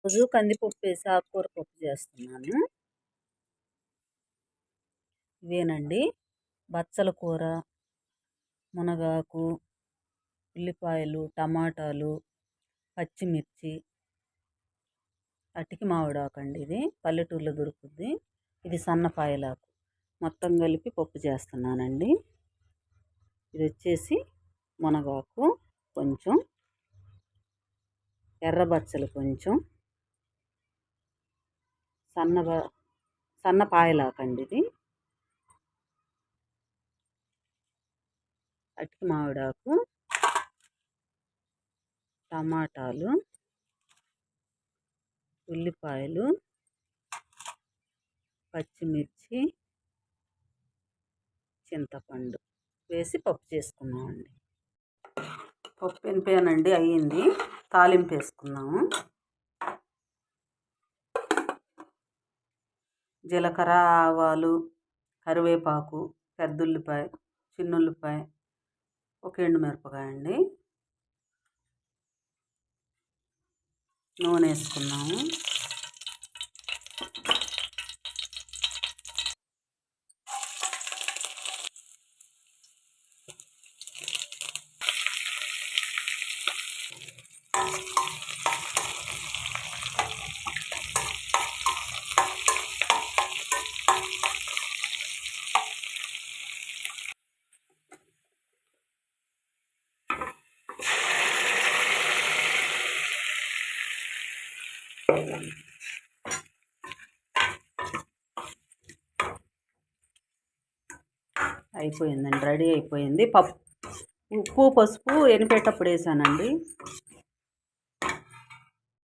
రోజు కందిపప్పు వేసి ఆకుకూర పప్పు చేస్తున్నాను. ఇవేనండి బచ్చల కూర, మునగాకు, ఉల్లిపాయలు, టమాటాలు, పచ్చిమిర్చి, అటికి మామిడాకు అండి. ఇది పల్లెటూరులో దొరుకుద్ది. ఇది సన్నపాయలాకు మొత్తం కలిపి పప్పు చేస్తున్నానండి. ఇది వచ్చేసి మునగాకు కొంచెం, ఎర్రబచ్చలు కొంచెం, సన్నపాయలాకు అండి. ఇది అటికి మామిడాకు, టమాటాలు, ఉల్లిపాయలు, పచ్చిమిర్చి, చింతపండు వేసి పప్పు చేసుకున్నామండి. పప్పు ఎనిపోయానండి, అయ్యింది. తాలింపు వేసుకున్నాము. జీలకర్ర, ఆవాలు, కరివేపాకు, పెద్దుల్లిపాయ, చిన్నుల్లిపాయ, ఒక ఎండుమిరపకాయ అండి. నూనె వేసుకున్నాము. అయిపోయిందండి, రెడీ అయిపోయింది. ఉప్పు, పసుపు ఎనిపేటప్పుడు వేసానండి.